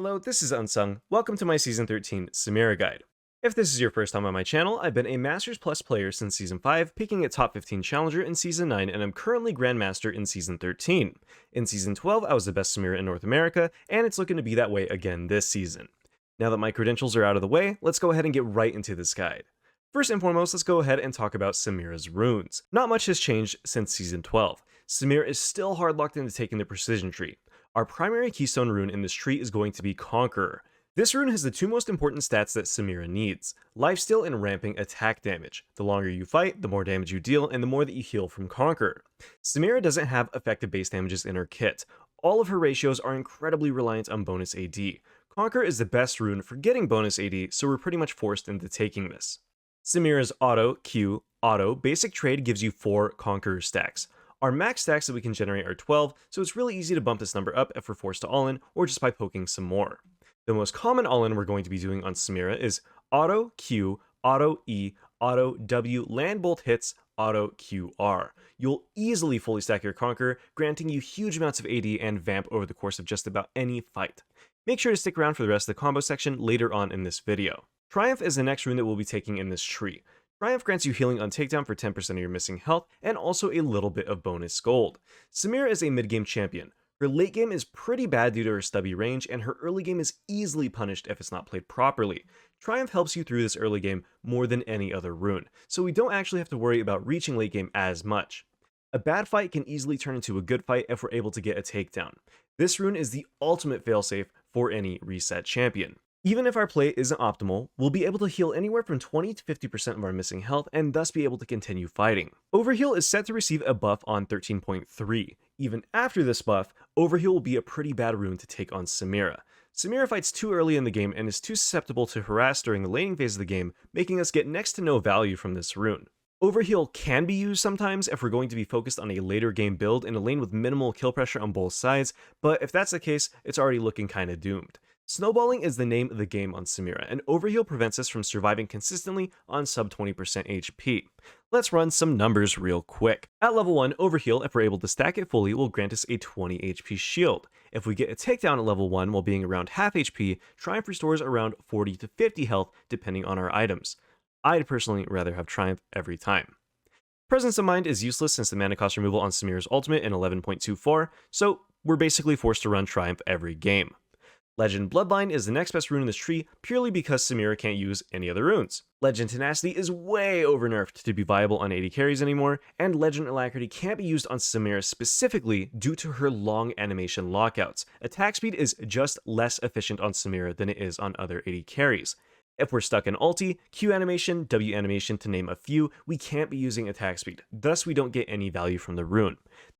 Hello, this is Unsung. Welcome to my Season 13 Samira guide. If this is your first time on my channel, I've been a Masters Plus player since Season 5, peaking at Top 15 Challenger in Season 9, and I'm currently Grandmaster in Season 13. In Season 12, I was the best Samira in North America, and it's looking to be that way again this season. Now that my credentials are out of the way, let's go ahead and get right into this guide. First and foremost, let's go ahead and talk about Samira's runes. Not much has changed since Season 12. Samira is still hard locked into taking the Precision tree. Our primary keystone rune in this tree is going to be Conqueror. This rune has the two most important stats that Samira needs: lifesteal and ramping attack damage. The longer you fight, the more damage you deal, and the more that you heal from Conqueror. Samira doesn't have effective base damages in her kit. All of her ratios are incredibly reliant on bonus AD. Conqueror is the best rune for getting bonus AD, so we're pretty much forced into taking this. Samira's auto basic trade gives you 4 Conqueror stacks. Our max stacks that we can generate are 12, so it's really easy to bump this number up if we're forced to all-in, or just by poking some more. The most common all-in we're going to be doing on Samira is auto Q, auto E, auto W, land bolt hits, auto QR. You'll easily fully stack your Conqueror, granting you huge amounts of AD and Vamp over the course of just about any fight. Make sure to stick around for the rest of the combo section later on in this video. Triumph is the next rune that we'll be taking in this tree. Triumph grants you healing on takedown for 10% of your missing health, and also a little bit of bonus gold. Samira is a mid-game champion. Her late game is pretty bad due to her stubby range, and her early game is easily punished if it's not played properly. Triumph helps you through this early game more than any other rune, so we don't actually have to worry about reaching late game as much. A bad fight can easily turn into a good fight if we're able to get a takedown. This rune is the ultimate failsafe for any reset champion. Even if our play isn't optimal, we'll be able to heal anywhere from 20 to 50% of our missing health and thus be able to continue fighting. Overheal is set to receive a buff on 13.3. Even after this buff, Overheal will be a pretty bad rune to take on Samira. Samira fights too early in the game and is too susceptible to harass during the laning phase of the game, making us get next to no value from this rune. Overheal can be used sometimes if we're going to be focused on a later game build in a lane with minimal kill pressure on both sides, but if that's the case, it's already looking kinda doomed. Snowballing is the name of the game on Samira, and Overheal prevents us from surviving consistently on sub 20% HP. Let's run some numbers real quick. At level 1, Overheal, if we're able to stack it fully, will grant us a 20 HP shield. If we get a takedown at level 1 while being around half HP, Triumph restores around 40 to 50 health depending on our items. I'd personally rather have Triumph every time. Presence of Mind is useless since the mana cost removal on Samira's ultimate in 11.24, so we're basically forced to run Triumph every game. Legend Bloodline is the next best rune in this tree purely because Samira can't use any other runes. Legend Tenacity is way overnerfed to be viable on AD carries anymore, and Legend Alacrity can't be used on Samira specifically due to her long animation lockouts. Attack speed is just less efficient on Samira than it is on other AD carries. If we're stuck in ulti, Q animation, W animation to name a few, we can't be using attack speed, thus we don't get any value from the rune.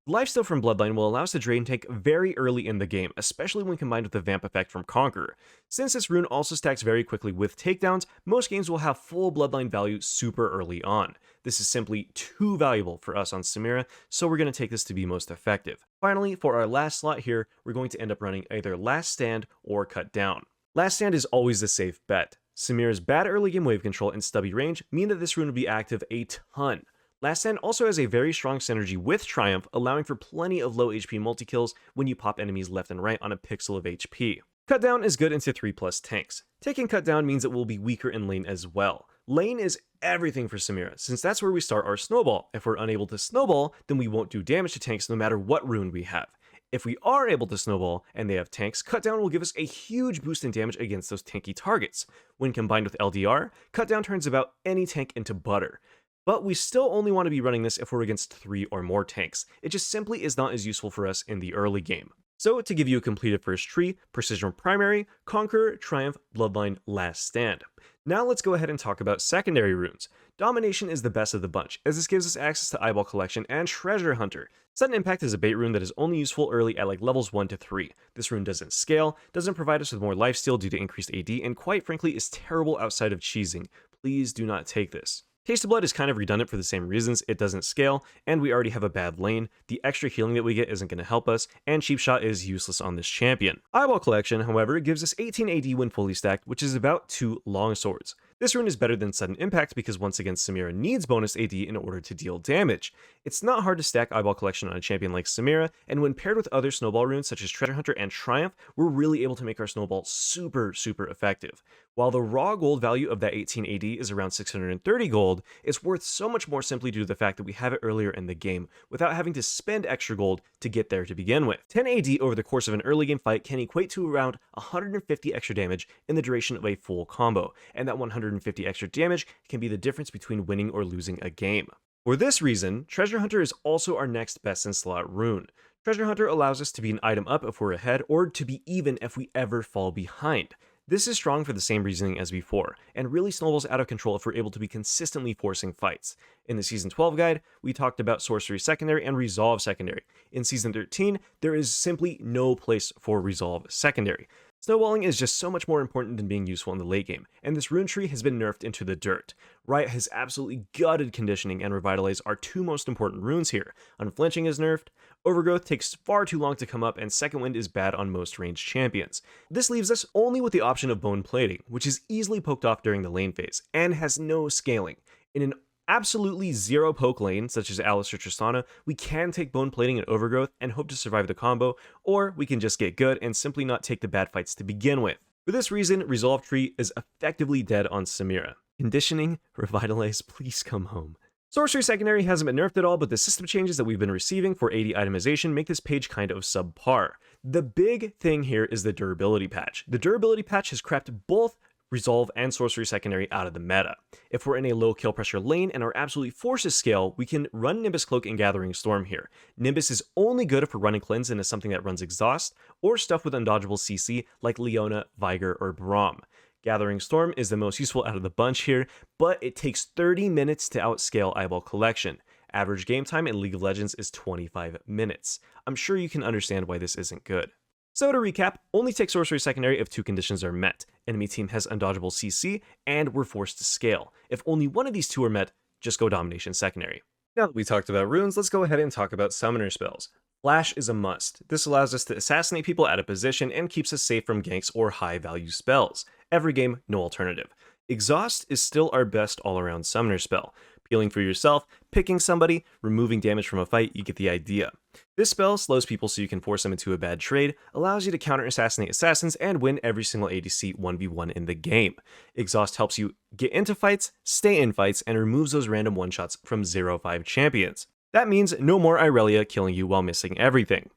Lifesteal from Bloodline will allow us to drain tank very early in the game, especially when combined with the Vamp effect from Conqueror. Since this rune also stacks very quickly with takedowns, most games will have full Bloodline value super early on. This is simply too valuable for us on Samira, so we're going to take this to be most effective. Finally, for our last slot here, we're going to end up running either Last Stand or Cut Down. Last Stand is always the safe bet. Samira's bad early game wave control and stubby range mean that this rune will be active a ton. Last Stand also has a very strong synergy with Triumph, allowing for plenty of low HP multi-kills when you pop enemies left and right on a pixel of HP. Cut Down is good into 3+ tanks. Taking Cut Down means it will be weaker in lane as well. Lane is everything for Samira, since that's where we start our snowball. If we're unable to snowball, then we won't do damage to tanks no matter what rune we have. If we are able to snowball and they have tanks, Cut Down will give us a huge boost in damage against those tanky targets. When combined with LDR, Cut Down turns about any tank into butter. But we still only want to be running this if we're against 3 or more tanks. It just simply is not as useful for us in the early game. So to give you a completed first tree, Precision Primary, Conqueror, Triumph, Bloodline, Last Stand. Now let's go ahead and talk about secondary runes. Domination is the best of the bunch, as this gives us access to Eyeball Collection and Treasure Hunter. Sudden Impact is a bait rune that is only useful early at like levels 1 to 3. This rune doesn't scale, doesn't provide us with more lifesteal due to increased AD, and quite frankly is terrible outside of cheesing. Please do not take this. Taste of Blood is kind of redundant for the same reasons. It doesn't scale, and we already have a bad lane. The extra healing that we get isn't going to help us, and Cheap Shot is useless on this champion. Eyeball Collection, however, gives us 18 AD when fully stacked, which is about 2 longswords. This rune is better than Sudden Impact because once again Samira needs bonus AD in order to deal damage. It's not hard to stack Eyeball Collection on a champion like Samira, and when paired with other snowball runes such as Treasure Hunter and Triumph, we're really able to make our snowball super effective. While the raw gold value of that 18 AD is around 630 gold, it's worth so much more simply due to the fact that we have it earlier in the game, without having to spend extra gold to get there to begin with. 10 AD over the course of an early game fight can equate to around 150 extra damage in the duration of a full combo, and that 150 extra damage can be the difference between winning or losing a game. For this reason, Treasure Hunter is also our next best in slot rune. Treasure Hunter allows us to be an item up if we're ahead, or to be even if we ever fall behind. This is strong for the same reasoning as before, and really snowballs out of control if we're able to be consistently forcing fights. In the Season 12 guide, we talked about Sorcery Secondary and Resolve Secondary. In Season 13, there is simply no place for Resolve Secondary. Snowballing is just so much more important than being useful in the late game, and this rune tree has been nerfed into the dirt. Riot has absolutely gutted Conditioning and Revitalize, our two most important runes here. Unflinching is nerfed, Overgrowth takes far too long to come up, and Second Wind is bad on most ranged champions. This leaves us only with the option of Bone Plating, which is easily poked off during the lane phase, and has no scaling. In an absolutely zero poke lane, such as Alice or Tristana, we can take Bone Plating and Overgrowth and hope to survive the combo, or we can just get good and simply not take the bad fights to begin with. For this reason, Resolve Tree is effectively dead on Samira. Conditioning, Revitalize, please come home. Sorcery Secondary hasn't been nerfed at all, but the system changes that we've been receiving for AD itemization make this page kind of subpar. The big thing here is the durability patch. The durability patch has crapped both Resolve and Sorcery Secondary out of the meta. If we're in a low kill pressure lane and are absolutely forced to scale, we can run Nimbus Cloak and Gathering Storm here. Nimbus is only good if we're running Cleanse and is something that runs Exhaust, or stuff with undodgeable CC like Leona, Viger, or Braum. Gathering Storm is the most useful out of the bunch here, but it takes 30 minutes to outscale Eyeball Collection. Average game time in League of Legends is 25 minutes. I'm sure you can understand why this isn't good. So to recap, only take Sorcery Secondary if two conditions are met. Enemy team has undodgeable CC, and we're forced to scale. If only one of these two are met, just go Domination Secondary. Now that we talked about runes, let's go ahead and talk about summoner spells. Flash is a must. This allows us to assassinate people out of position and keeps us safe from ganks or high value spells. Every game, no alternative. Exhaust is still our best all-around summoner spell. Healing for yourself, picking somebody, removing damage from a fight, you get the idea. This spell slows people so you can force them into a bad trade, allows you to counter-assassinate assassins, and win every single ADC 1v1 in the game. Exhaust helps you get into fights, stay in fights, and removes those random one-shots from 0-5 champions. That means no more Irelia killing you while missing everything.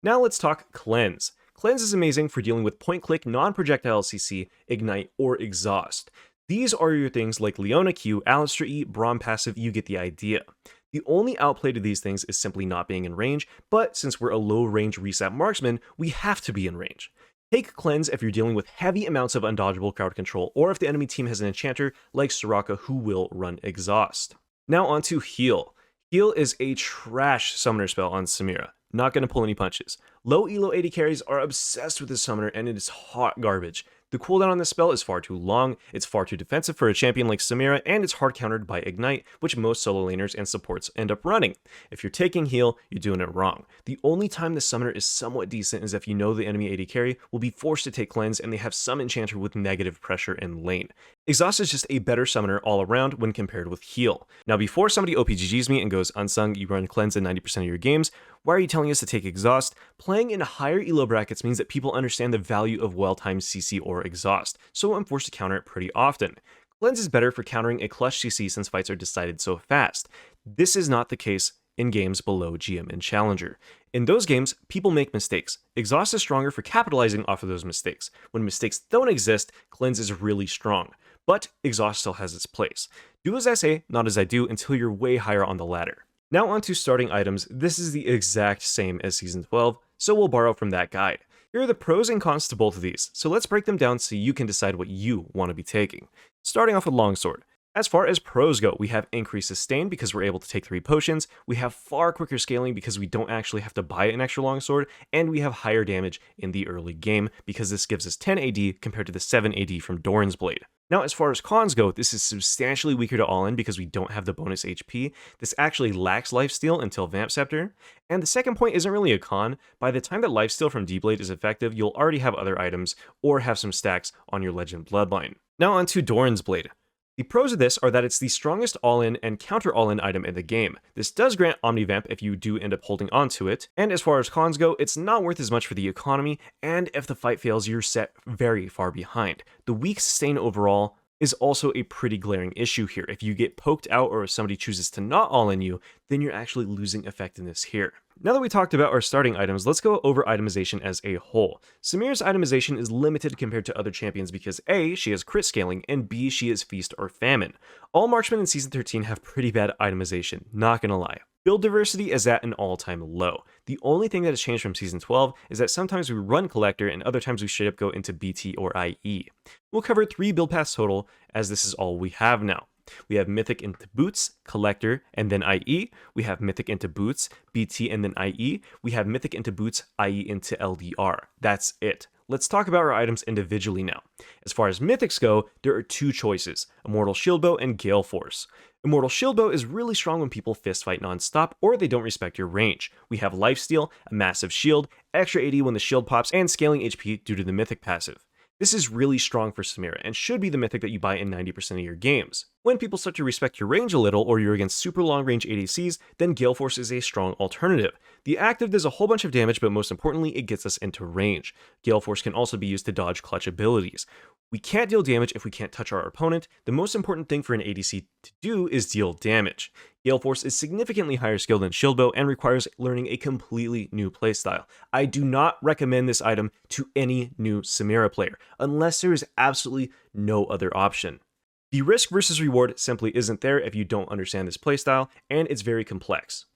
Now let's talk Cleanse. Cleanse is amazing for dealing with point-click, non-projectile CC, Ignite, or Exhaust. These are your things like Leona Q, Alistar E, Braum passive, you get the idea. The only outplay to these things is simply not being in range, but since we're a low-range reset marksman, we have to be in range. Take Cleanse if you're dealing with heavy amounts of undodgeable crowd control, or if the enemy team has an enchanter like Soraka who will run Exhaust. Now on to Heal. Heal is a trash summoner spell on Samira. Not going to pull any punches. Low elo AD carries are obsessed with this summoner and it is hot garbage. The cooldown on this spell is far too long, it's far too defensive for a champion like Samira, and it's hard countered by Ignite, which most solo laners and supports end up running. If you're taking heal, you're doing it wrong. The only time the summoner is somewhat decent is if you know the enemy AD carry will be forced to take cleanse and they have some enchanter with negative pressure in lane. Exhaust is just a better summoner all around when compared with heal. Now before somebody OPGGs me and goes Unsung, you run cleanse in 90% of your games, why are you telling us to take Exhaust? Playing in higher elo brackets means that people understand the value of well-timed CC or Exhaust, so I'm forced to counter it pretty often. Cleanse is better for countering a clutch CC since fights are decided so fast. This is not the case in games below GM and Challenger. In those games, people make mistakes. Exhaust is stronger for capitalizing off of those mistakes. When mistakes don't exist, Cleanse is really strong. But Exhaust still has its place. Do as I say, not as I do, until you're way higher on the ladder. Now on to starting items. This is the exact same as Season 12, so we'll borrow from that guide. Here are the pros and cons to both of these, so let's break them down so you can decide what you want to be taking. Starting off with Longsword. As far as pros go, we have increased sustain because we're able to take 3 potions, we have far quicker scaling because we don't actually have to buy an extra longsword, and we have higher damage in the early game because this gives us 10 AD compared to the 7 AD from Dorans Blade. Now as far as cons go, this is substantially weaker to all-in because we don't have the bonus HP. This actually lacks lifesteal until Vamp Scepter. And the second point isn't really a con. By the time that lifesteal from D-Blade is effective, you'll already have other items or have some stacks on your Legend Bloodline. Now onto Dorans Blade. The pros of this are that it's the strongest all-in and counter all-in item in the game. This does grant Omnivamp if you do end up holding onto it, and as far as cons go, it's not worth as much for the economy, and if the fight fails, you're set very far behind. The weak sustain overall is also a pretty glaring issue here. If you get poked out or if somebody chooses to not all-in you, then you're actually losing effectiveness here. Now that we talked about our starting items, let's go over itemization as a whole. Samira's itemization is limited compared to other champions because A, she has crit scaling, and B, she is Feast or Famine. All marksmen in Season 13 have pretty bad itemization, not gonna lie. Build diversity is at an all-time low. The only thing that has changed from Season 12 is that sometimes we run Collector and other times we straight up go into BT or IE. We'll cover 3 build paths total, as this is all we have now. We have Mythic into Boots, Collector, and then IE. We have Mythic into Boots, BT, and then IE. We have Mythic into Boots, IE into LDR. That's it. Let's talk about our items individually now. As far as Mythics go, there are 2 choices, Immortal Shieldbow and Gale Force. Immortal Shieldbow is really strong when people fistfight non-stop or they don't respect your range. We have Lifesteal, a massive shield, extra AD when the shield pops, and scaling HP due to the Mythic passive. This is really strong for Samira and should be the mythic that you buy in 90% of your games. When people start to respect your range a little or you're against super long range ADCs, then Gale Force is a strong alternative. The active does a whole bunch of damage, but most importantly, it gets us into range. Gale Force can also be used to dodge clutch abilities. We can't deal damage if we can't touch our opponent. The most important thing for an ADC to do is deal damage. Gale Force is significantly higher skill than Shieldbow and requires learning a completely new playstyle. I do not recommend this item to any new Samira player, unless there is absolutely no other option. The risk versus reward simply isn't there if you don't understand this playstyle, and it's very complex.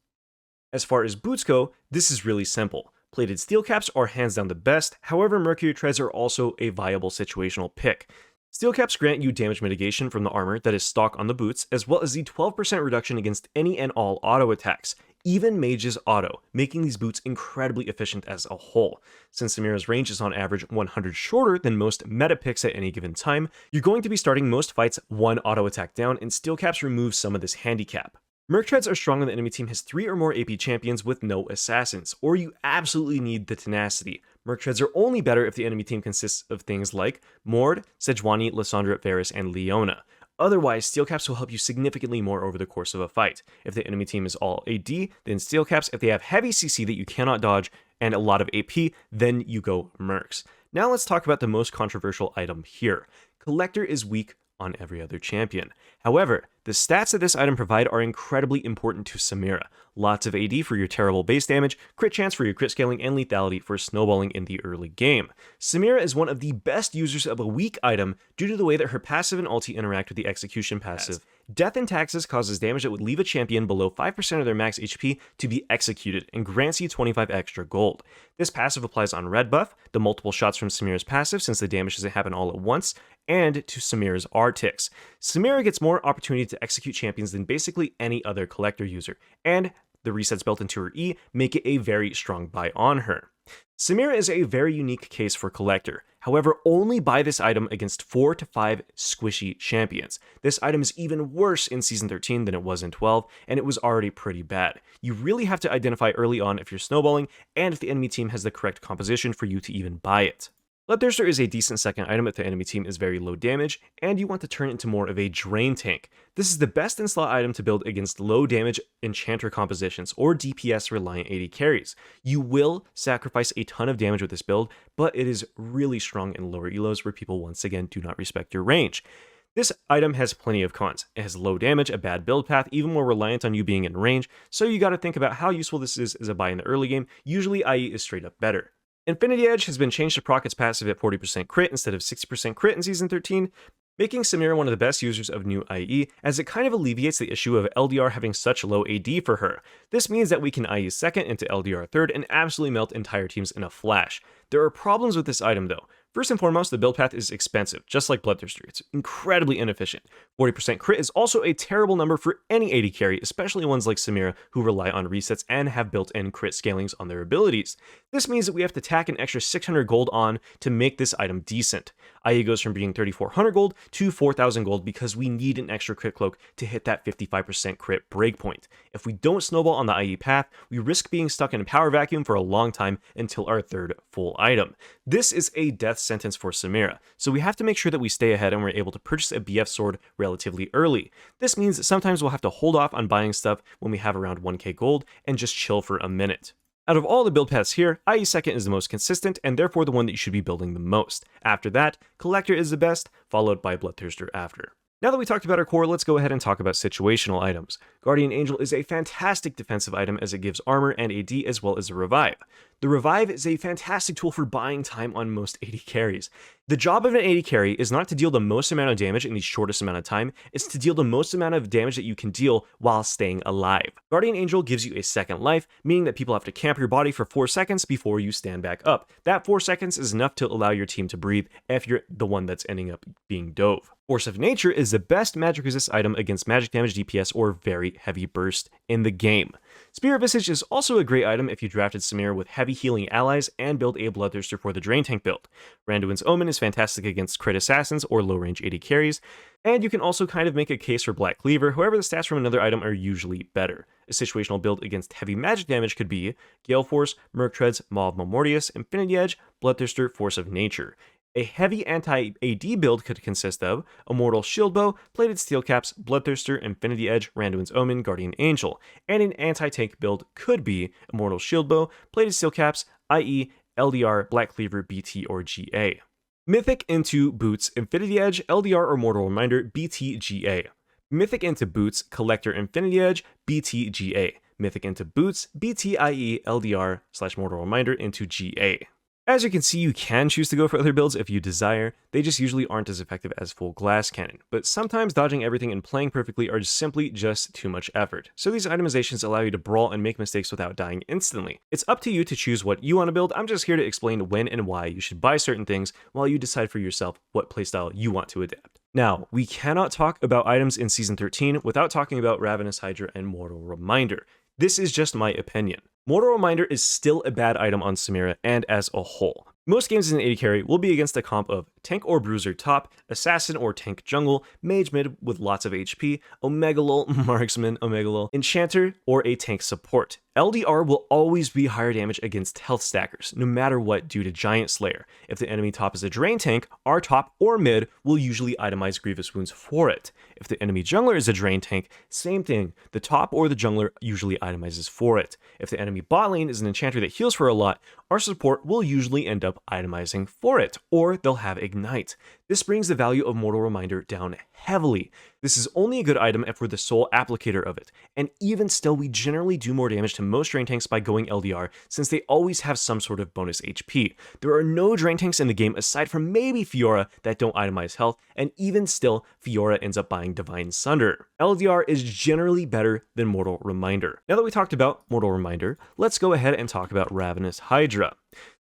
As far as boots go, this is really simple. Plated steel caps are hands down the best, however Mercury treads are also a viable situational pick. Steel caps grant you damage mitigation from the armor that is stock on the boots, as well as the 12% reduction against any and all auto attacks, even mages auto, making these boots incredibly efficient as a whole. Since Samira's range is on average 100 shorter than most meta picks at any given time, you're going to be starting most fights 1 auto attack down, and steel caps remove some of this handicap. Merc treads are strong when the enemy team has 3 or more AP champions with no assassins, or you absolutely need the tenacity. Merc treads are only better if the enemy team consists of things like Mord, Sejuani, Lissandra, Varus, and Leona. Otherwise, steel caps will help you significantly more over the course of a fight. If the enemy team is all AD, then steel caps. If they have heavy CC that you cannot dodge and a lot of AP, then you go mercs. Now let's talk about the most controversial item here. Collector is weak on every other champion. However, the stats that this item provide are incredibly important to Samira. Lots of AD for your terrible base damage, crit chance for your crit scaling, and lethality for snowballing in the early game. Samira is one of the best users of a weak item due to the way that her passive and ulti interact with the execution passive. Death in Taxes causes damage that would leave a champion below 5% of their max HP to be executed and grants you 25 extra gold. This passive applies on red buff, the multiple shots from Samira's passive since the damage doesn't happen all at once, and to Samira's R ticks. Samira gets more opportunity to execute champions than basically any other collector user, and the resets built into her E make it a very strong buy on her. Samira is a very unique case for collector. However, only buy this item against 4 to 5 squishy champions. This item is even worse in Season 13 than it was in 12, and it was already pretty bad. You really have to identify early on if you're snowballing, and if the enemy team has the correct composition for you to even buy it. Bloodthirster is a decent second item if the enemy team is very low damage, and you want to turn it into more of a drain tank. This is the best in-slot item to build against low damage enchanter compositions or DPS reliant AD carries. You will sacrifice a ton of damage with this build, but it is really strong in lower elos where people once again do not respect your range. This item has plenty of cons. It has low damage, a bad build path, even more reliant on you being in range, so you gotta think about how useful this is as a buy in the early game. Usually IE is straight up better. Infinity Edge has been changed to proc its passive at 40% crit instead of 60% crit in Season 13, making Samira one of the best users of new IE, as it kind of alleviates the issue of LDR having such low AD for her. This means that we can IE second into LDR third and absolutely melt entire teams in a flash. There are problems with this item though. First and foremost, the build path is expensive, just like Bloodthirster. It's incredibly inefficient. 40% crit is also a terrible number for any AD carry, especially ones like Samira who rely on resets and have built-in crit scalings on their abilities. This means that we have to tack an extra 600 gold on to make this item decent. IE goes from being 3,400 gold to 4,000 gold because we need an extra crit cloak to hit that 55% crit breakpoint. If we don't snowball on the IE path, we risk being stuck in a power vacuum for a long time until our third full item. This is a death sentence for Samira, so we have to make sure that we stay ahead and we're able to purchase a BF sword relatively relatively early. This means sometimes we'll have to hold off on buying stuff when we have around 1k gold and just chill for a minute. Out of all the build paths here, IE second is the most consistent and therefore the one that you should be building the most. After that, Collector is the best, followed by Bloodthirster after. Now that we talked about our core, let's go ahead and talk about situational items. Guardian Angel is a fantastic defensive item as it gives armor and AD as well as a revive. The revive is a fantastic tool for buying time on most AD carries. The job of an AD carry is not to deal the most amount of damage in the shortest amount of time, it's to deal the most amount of damage that you can deal while staying alive. Guardian Angel gives you a second life, meaning that people have to camp your body for 4 seconds before you stand back up. That 4 seconds is enough to allow your team to breathe if you're the one that's ending up being dove. Force of Nature is the best magic resist item against magic damage DPS or very heavy burst in the game. Spear of Visage is also a great item if you drafted Samira with heavy healing allies and build a Bloodthirster for the Drain Tank build. Randuin's Omen is fantastic against crit assassins or low range AD carries, and you can also kind of make a case for Black Cleaver, however the stats from another item are usually better. A situational build against heavy magic damage could be Gale Force, Merc Treads, Maw of Mortius, Infinity Edge, Bloodthirster, Force of Nature. A heavy anti-AD build could consist of Immortal Shieldbow, Plated Steel Caps, Bloodthirster, Infinity Edge, Randuin's Omen, Guardian Angel, and an anti-tank build could be Immortal Shieldbow, Plated Steel Caps, i.e. LDR, Black Cleaver, BT, or GA. Mythic into Boots, Infinity Edge, LDR or Mortal Reminder, BT, GA. Mythic into Boots, Collector, Infinity Edge, BT, GA. Mythic into Boots, BT, i.e. LDR/Mortal Reminder into GA. As you can see, you can choose to go for other builds if you desire, they just usually aren't as effective as full glass cannon, but sometimes dodging everything and playing perfectly are simply just too much effort. So these itemizations allow you to brawl and make mistakes without dying instantly. It's up to you to choose what you want to build, I'm just here to explain when and why you should buy certain things while you decide for yourself what playstyle you want to adapt. Now, we cannot talk about items in Season 13 without talking about Ravenous Hydra and Mortal Reminder. This is just my opinion. Mortal Reminder is still a bad item on Samira and as a whole. Most games in AD carry will be against a comp of tank or bruiser top, assassin or tank jungle, mage mid with lots of HP, omega lol, marksman, omega lol, enchanter, or a tank support. LDR will always be higher damage against health stackers, no matter what due to Giant Slayer. If the enemy top is a drain tank, our top or mid will usually itemize Grievous Wounds for it. If the enemy jungler is a drain tank, same thing, the top or the jungler usually itemizes for it. If the enemy bot lane is an enchanter that heals for a lot, our support will usually end up itemizing for it, or they'll have Ignite. This brings the value of Mortal Reminder down heavily. This is only a good item if we're the sole applicator of it, and even still we generally do more damage to most drain tanks by going LDR since they always have some sort of bonus HP. There are no drain tanks in the game aside from maybe Fiora that don't itemize health, and even still Fiora ends up buying Divine Sunder. LDR is generally better than Mortal Reminder. Now that we talked about Mortal Reminder, let's go ahead and talk about Ravenous Hydra.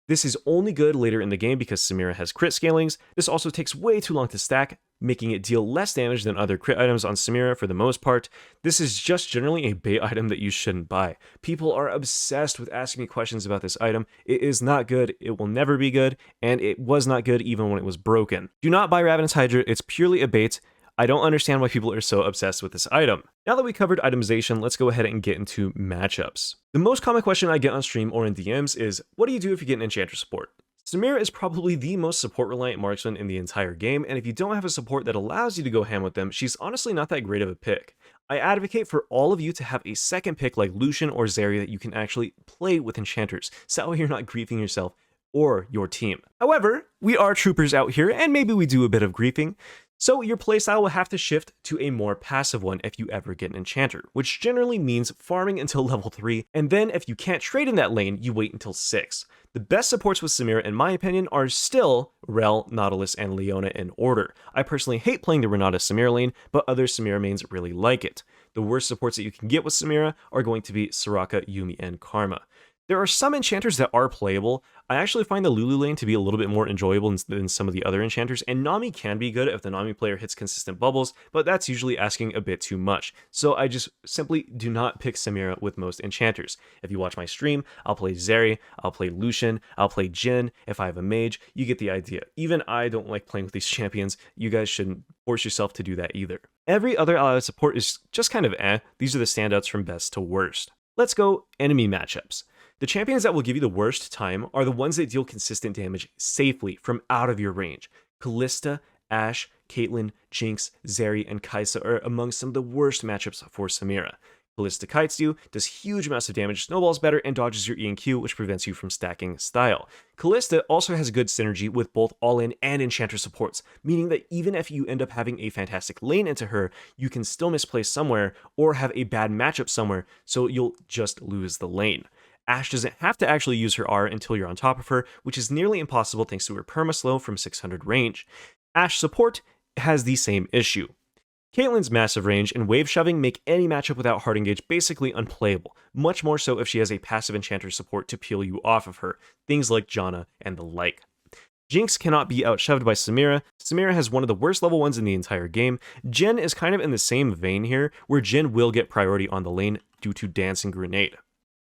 This is only good later in the game because Samira has crit scalings. This also takes way too long to stack, making it deal less damage than other crit items on Samira for the most part. This is just generally a bait item that you shouldn't buy. People are obsessed with asking me questions about this item. It is not good, it will never be good, and it was not good even when it was broken. Do not buy Ravenous Hydra, it's purely a bait. I don't understand why people are so obsessed with this item. Now that we covered itemization, let's go ahead and get into matchups. The most common question I get on stream or in DMs is, what do you do if you get an Enchanter support? Samira is probably the most support-reliant marksman in the entire game, and if you don't have a support that allows you to go ham with them, she's honestly not that great of a pick. I advocate for all of you to have a second pick like Lucian or Zarya that you can actually play with Enchanters, so that way you're not griefing yourself or your team. However, we are troopers out here, and maybe we do a bit of griefing, so your playstyle will have to shift to a more passive one if you ever get an Enchanter, which generally means farming until level 3, and then if you can't trade in that lane, you wait until 6. The best supports with Samira, in my opinion, are still Rel, Nautilus, and Leona in order. I personally hate playing the Renata Samira lane, but other Samira mains really like it. The worst supports that you can get with Samira are going to be Soraka, Yuumi, and Karma. There are some enchanters that are playable. I actually find the Lulu lane to be a little bit more enjoyable than some of the other enchanters, and Nami can be good if the Nami player hits consistent bubbles, but that's usually asking a bit too much. So I just simply do not pick Samira with most enchanters. If you watch my stream, I'll play Zeri, I'll play Lucian, I'll play Jhin. If I have a mage, you get the idea. Even I don't like playing with these champions. You guys shouldn't force yourself to do that either. Every other allied support is just kind of eh. These are the standouts from best to worst. Let's go enemy matchups. The champions that will give you the worst time are the ones that deal consistent damage safely from out of your range. Kalista, Ashe, Caitlyn, Jinx, Zeri, and Kai'Sa are among some of the worst matchups for Samira. Ballista kites you, does huge amounts of damage, snowballs better, and dodges your E and Q, which prevents you from stacking style. Callista also has good synergy with both all-in and enchanter supports, meaning that even if you end up having a fantastic lane into her, you can still misplay somewhere or have a bad matchup somewhere, so you'll just lose the lane. Ashe doesn't have to actually use her R until you're on top of her, which is nearly impossible thanks to her permaslow from 600 range. Ashe support has the same issue. Caitlyn's massive range and wave shoving make any matchup without hard engage basically unplayable, much more so if she has a passive enchanter support to peel you off of her, things like Janna and the like. Jinx cannot be outshoved by Samira. Samira has one of the worst level 1s in the entire game. Jhin is kind of in the same vein here, where Jhin will get priority on the lane due to Dancing Grenade.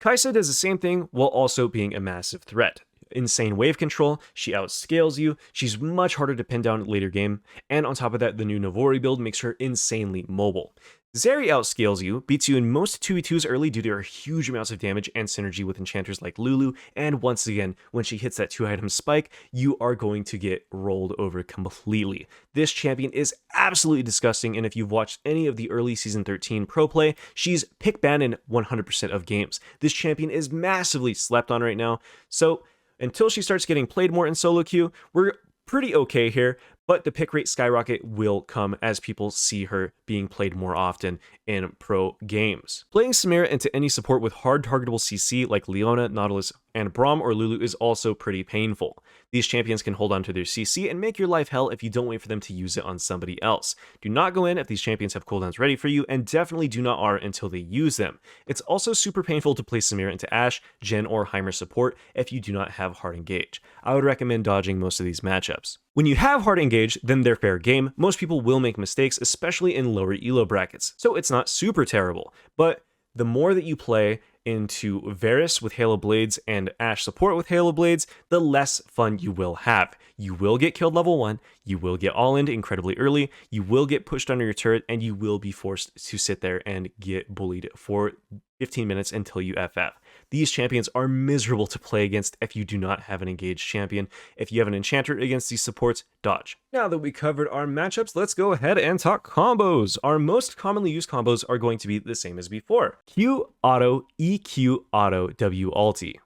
Kai'Sa does the same thing while also being a massive threat. Insane wave control, she outscales you, she's much harder to pin down later game, and on top of that, the new Navori build makes her insanely mobile. Zeri outscales you, beats you in most 2v2s early due to her huge amounts of damage and synergy with enchanters like Lulu, and once again, when she hits that 2-item spike, you are going to get rolled over completely. This champion is absolutely disgusting, and if you've watched any of the early Season 13 pro play, she's pick banned in 100% of games. This champion is massively slept on right now, so until she starts getting played more in solo queue, we're pretty okay here, but the pick rate skyrocket will come as people see her being played more often in pro games. Playing Samira into any support with hard targetable CC like Leona, Nautilus, and Braum or Lulu is also pretty painful. These champions can hold on to their CC and make your life hell if you don't wait for them to use it on somebody else. Do not go in if these champions have cooldowns ready for you, and definitely do not R until they use them. It's also super painful to play Samira into Ashe, Jhin, or Heimer support if you do not have hard engage. I would recommend dodging most of these matchups. When you have hard engage, then they're fair game. Most people will make mistakes, especially in lower elo brackets, so it's not super terrible. But the more that you play into Varus with Halo Blades and Ashe support with Halo Blades, the less fun you will have. You will get killed level 1, you will get all-in incredibly early, you will get pushed under your turret, and you will be forced to sit there and get bullied for 15 minutes until you FF. These champions are miserable to play against if you do not have an engaged champion. If you have an enchanter against these supports, dodge. Now that we covered our matchups, let's go ahead and talk combos. Our most commonly used combos are going to be the same as before. Q auto, EQ auto, W ulti.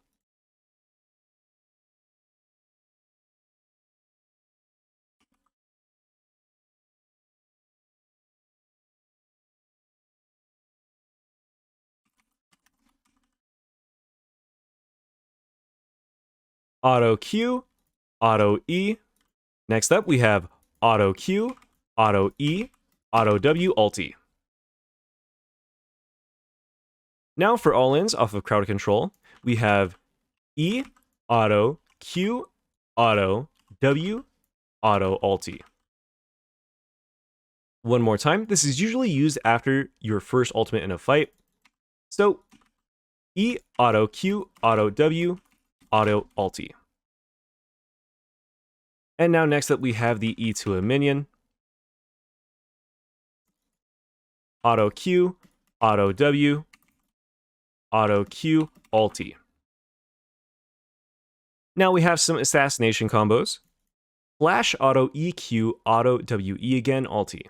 Auto Q, auto E. Next up, we have auto Q, auto E, auto W ulti. Now for all-ins off of crowd control, we have E, auto, Q, auto, W, auto ulti. One more time, this is usually used after your first ultimate in a fight. So, E, auto, Q, auto, W, auto ulti. And now next up we have the E to a minion. Auto Q, auto W, auto Q, ulti. Now we have some assassination combos. Flash auto EQ, auto WE again, ulti.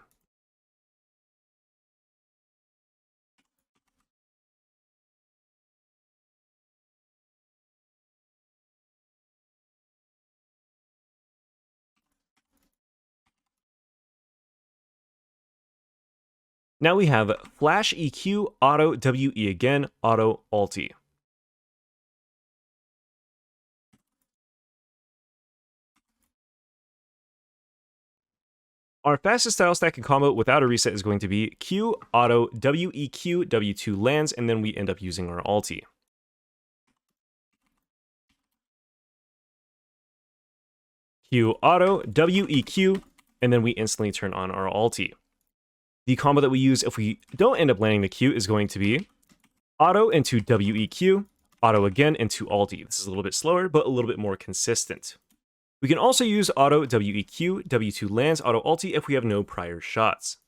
Now we have Flash EQ, Auto WE again, Auto Ulti. Our fastest style stacking combo without a reset is going to be Q, Auto, WEQ, W2 lands, and then we end up using our ulti. Q, Auto, WEQ, and then we instantly turn on our ulti. The combo that we use if we don't end up landing the Q is going to be Auto into WEQ, Auto again into ulti. This is a little bit slower, but a little bit more consistent. We can also use Auto WEQ, W2 lands, Auto ulti if we have no prior shots.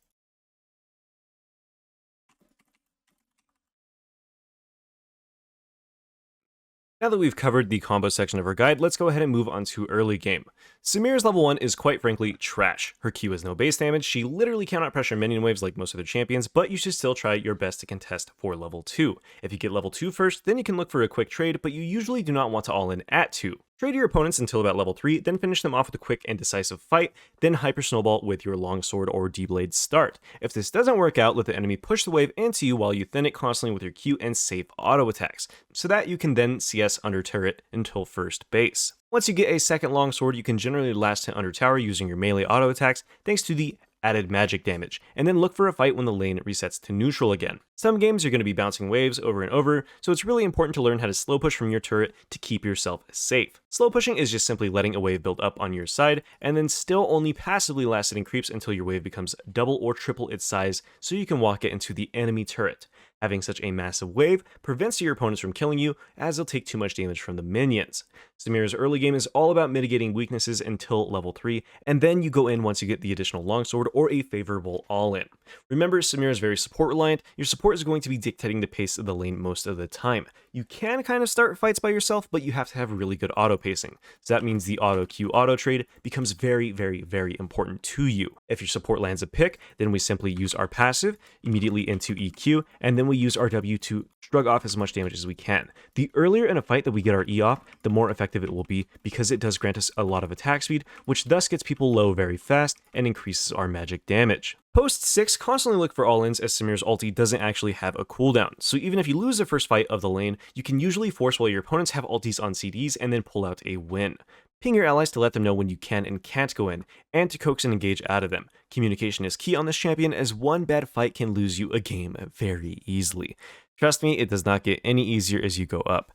Now that we've covered the combo section of our guide, let's go ahead and move on to early game. Samira's level 1 is quite frankly trash. Her Q has no base damage, she literally cannot pressure minion waves like most other champions, but you should still try your best to contest for level 2. If you get level 2 first, then you can look for a quick trade, but you usually do not want to all in at 2. Trade your opponents until about level 3, then finish them off with a quick and decisive fight, then hyper snowball with your longsword or D-blade start. If this doesn't work out, let the enemy push the wave into you while you thin it constantly with your Q and safe auto attacks, so that you can then CS under turret until first base. Once you get a second longsword, you can generally last hit under tower using your melee auto attacks thanks to the added magic damage, and then look for a fight when the lane resets to neutral again. Some games you're going to be bouncing waves over and over, so it's really important to learn how to slow push from your turret to keep yourself safe. Slow pushing is just simply letting a wave build up on your side, and then still only passively last-hitting creeps until your wave becomes double or triple its size, so you can walk it into the enemy turret. Having such a massive wave prevents your opponents from killing you, as they'll take too much damage from the minions. Samira's early game is all about mitigating weaknesses until level 3, and then you go in once you get the additional longsword or a favorable all-in. Remember, Samira is very support reliant. Your support is going to be dictating the pace of the lane most of the time. You can kind of start fights by yourself, but you have to have really good auto pacing. So that means the auto Q auto trade becomes very, very, very important to you. If your support lands a pick, then we simply use our passive immediately into EQ, and then we use our W to shrug off as much damage as we can. The earlier in a fight that we get our E off, the more effective it will be, because it does grant us a lot of attack speed, which thus gets people low very fast and increases our magic damage. Post 6, constantly look for all-ins, as Samira's ulti doesn't actually have a cooldown, so even if you lose the first fight of the lane, you can usually force while your opponents have ultis on CDs and then pull out a win. Ping your allies to let them know when you can and can't go in, and to coax and engage out of them. Communication is key on this champion, as one bad fight can lose you a game very easily. Trust me, it does not get any easier as you go up.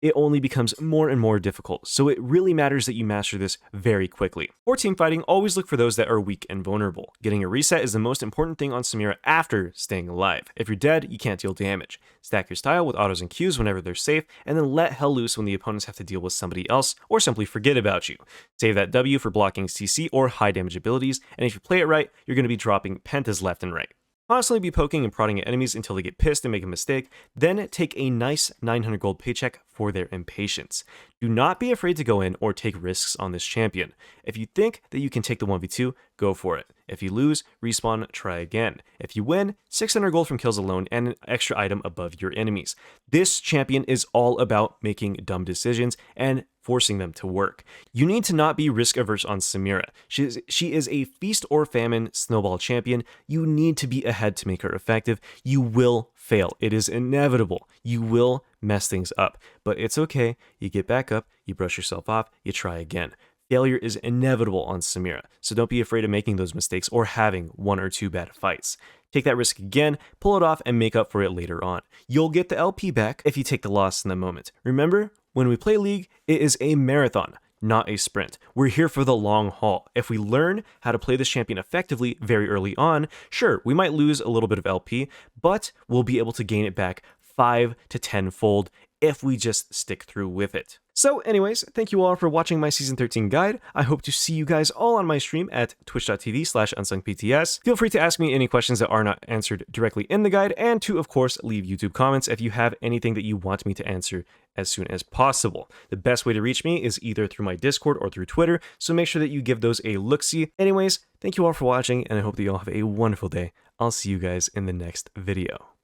It only becomes more and more difficult, so it really matters that you master this very quickly. For teamfighting, always look for those that are weak and vulnerable. Getting a reset is the most important thing on Samira after staying alive. If you're dead, you can't deal damage. Stack your style with autos and Qs whenever they're safe, and then let hell loose when the opponents have to deal with somebody else, or simply forget about you. Save that W for blocking CC or high damage abilities, and if you play it right, you're going to be dropping pentas left and right. Constantly be poking and prodding at enemies until they get pissed and make a mistake, then take a nice 900 gold paycheck for their impatience. Do not be afraid to go in or take risks on this champion. If you think that you can take the 1v2, go for it. If you lose, respawn, try again. If you win, 600 gold from kills alone and an extra item above your enemies. This champion is all about making dumb decisions and forcing them to work. You need to not be risk averse on Samira. She is a feast or famine snowball champion. You need to be ahead to make her effective. You will fail. It is inevitable. You will mess things up, but it's okay. You get back up, you brush yourself off, you try again. Failure is inevitable on Samira, so don't be afraid of making those mistakes or having one or two bad fights. Take that risk again, pull it off, and make up for it later on. You'll get the LP back if you take the loss in the moment. Remember, when we play League, it is a marathon, not a sprint. We're here for the long haul. If we learn how to play this champion effectively very early on, sure, we might lose a little bit of LP, but we'll be able to gain it back 5 to 10-fold if we just stick through with it. So anyways, thank you all for watching my Season 13 guide. I hope to see you guys all on my stream at twitch.tv/unsungpts. Feel free to ask me any questions that are not answered directly in the guide, and to, of course, leave YouTube comments if you have anything that you want me to answer as soon as possible. The best way to reach me is either through my Discord or through Twitter, so make sure that you give those a look-see. Anyways, thank you all for watching, and I hope that you all have a wonderful day. I'll see you guys in the next video.